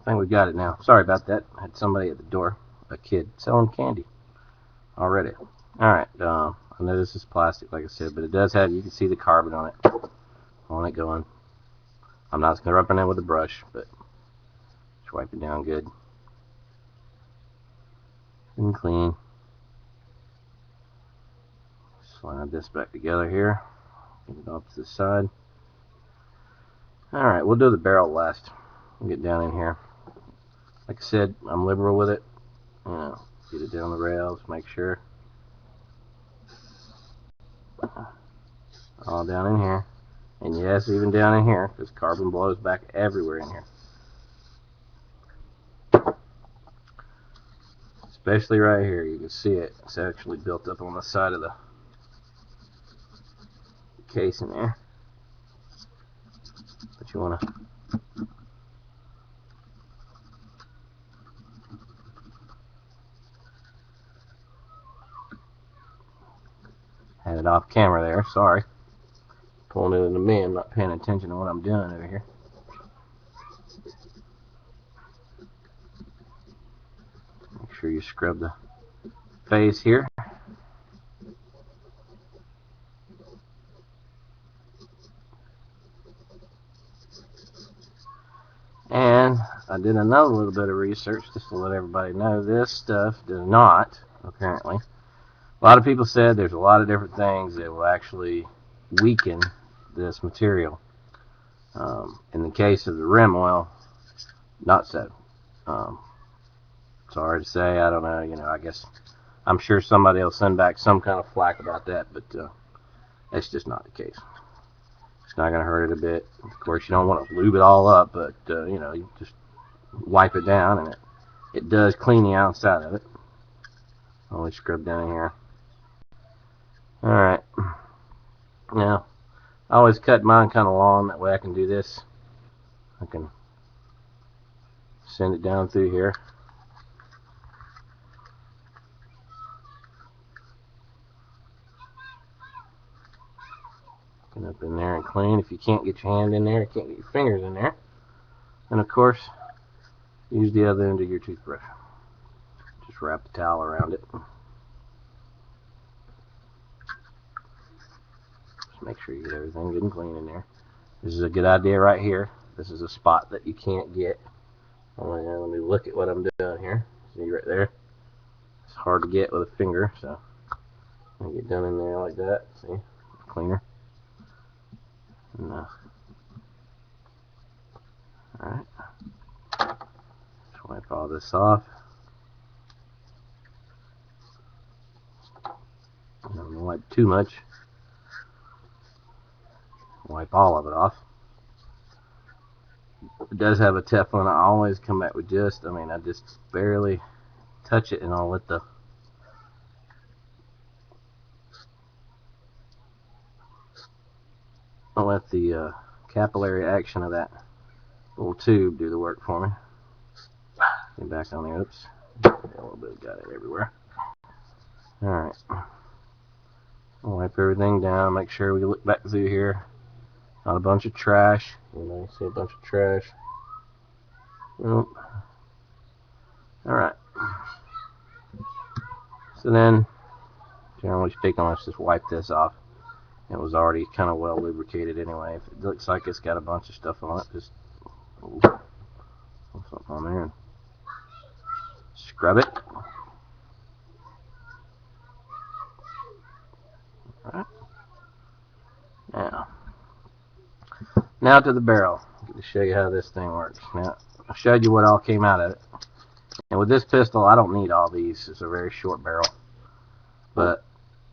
I think we got it now. Sorry about that. I had somebody at the door, a kid, selling candy already. Alright, I know this is plastic, like I said, but it does have, you can see the carbon on it going. I'm not going to rub it in with a brush, but just wipe it down good and clean. Slide this back together here. Get it off to the side. Alright, we'll do the barrel last. We'll get down in here. Like I said, I'm liberal with it. Get it down the rails, make sure. All down in here. And yes, even down in here, because carbon blows back everywhere in here. Especially right here, you can see it. It's actually built up on the side of the case in there. But you want to had it off camera there, sorry. Pulling it into me, I'm not paying attention to what I'm doing over here. Make sure you scrub the face here. And I did another little bit of research just to let everybody know this stuff does not, apparently. A lot of people said there's a lot of different things that will actually weaken this material. In the case of the rim oil, not so. Sorry to say, I don't know, I guess I'm sure somebody will send back some kind of flack about that, but that's just not the case. It's not going to hurt it a bit. Of course, you don't want to lube it all up, but you just wipe it down, and it does clean the outside of it. Always scrub down here. Alright. Now, I always cut mine kind of long, that way I can do this. I can send it down through here. Get up in there and clean. If you can't get your hand in there, you can't get your fingers in there. And of course, use the other end of your toothbrush. Just wrap the towel around it. Just make sure you get everything good and clean in there. This is a good idea right here. This is a spot that you can't get. Let me look at what I'm doing here. See right there? It's hard to get with a finger, so I get down in there like that. See? Cleaner. No. Alright. Just wipe all this off. I don't wipe too much. Wipe all of it off. It does have a Teflon. I always come back with I just barely touch it, and I'll let the capillary action of that little tube do the work for me. Get back on there. Oops. A little bit got it everywhere. Alright. I'll wipe everything down. Make sure we look back through here. Not a bunch of trash. You see a bunch of trash. Nope. Alright. So then, generally speaking, let's just wipe this off. It was already kind of well lubricated anyway. If it looks like it's got a bunch of stuff on it, just put something on there and scrub it. Alright. Now to the barrel. To show you how this thing works. Now, I showed you what all came out of it. And with this pistol, I don't need all these. It's a very short barrel. But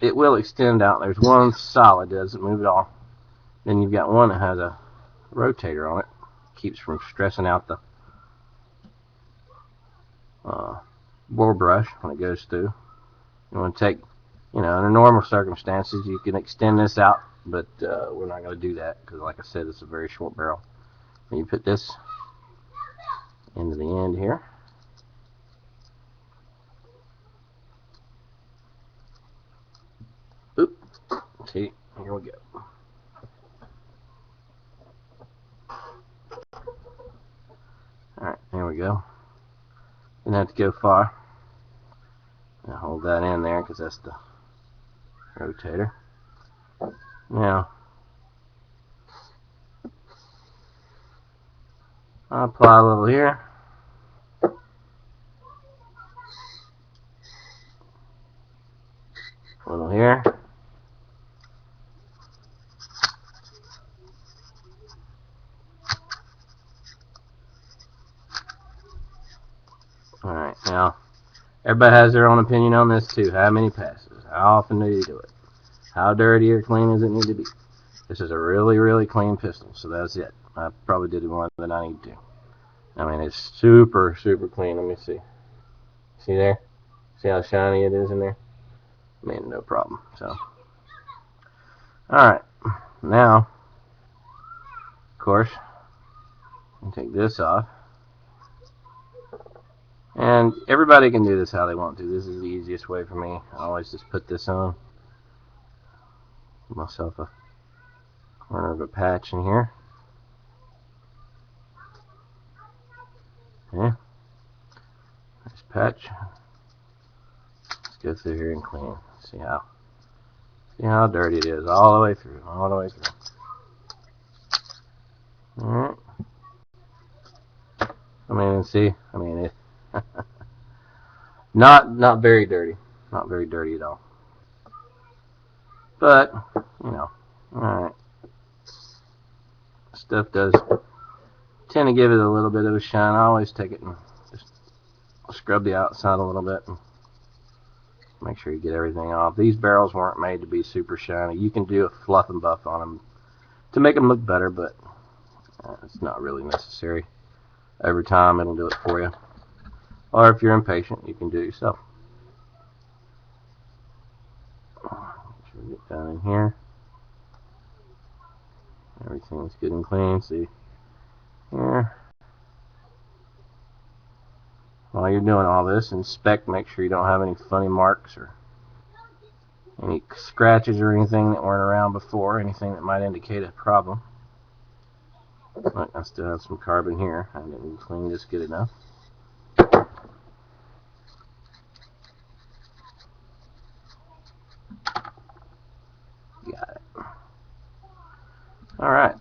it will extend out. There's one solid, doesn't move at all. Then you've got one that has a rotator on it. Keeps from stressing out the bore brush when it goes through. You want to take, under normal circumstances, you can extend this out, but we're not going to do that because, like I said, it's a very short barrel. And you put this into the end here. Oop. See, here we go. Alright, there we go. Didn't have to go far. Now hold that in there because that's the rotator. Now I'll apply a little here. A little here. Alright, now everybody has their own opinion on this too. How many passes? How often do you do it? How dirty or clean does it need to be? This is a really, really clean pistol, so that's it. I probably did more than I need to. I mean, it's super, super clean. Let me see. See there? See how shiny it is in there? I mean, no problem. So, alright. Now, of course, you take this off. And everybody can do this how they want to. This is the easiest way for me. I always just put this on. Give myself a corner of a patch in here. Okay. Nice patch. Let's go through here and clean. See how dirty it is all the way through. All the way through. Alright. It not very dirty. Not very dirty at all. But, alright. Stuff does tend to give it a little bit of a shine. I always take it and just scrub the outside a little bit and make sure you get everything off. These barrels weren't made to be super shiny. You can do a fluff and buff on them to make them look better, but it's not really necessary. Every time it'll do it for you. Or if you're impatient, you can do it yourself. Make sure we get down in here. Everything's good and clean. See here. While you're doing all this, inspect, make sure you don't have any funny marks or any scratches or anything that weren't around before, anything that might indicate a problem. But I still have some carbon here. I didn't clean this good enough. Got it. Alright.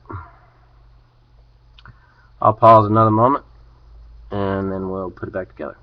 I'll pause another moment and then we'll put it back together.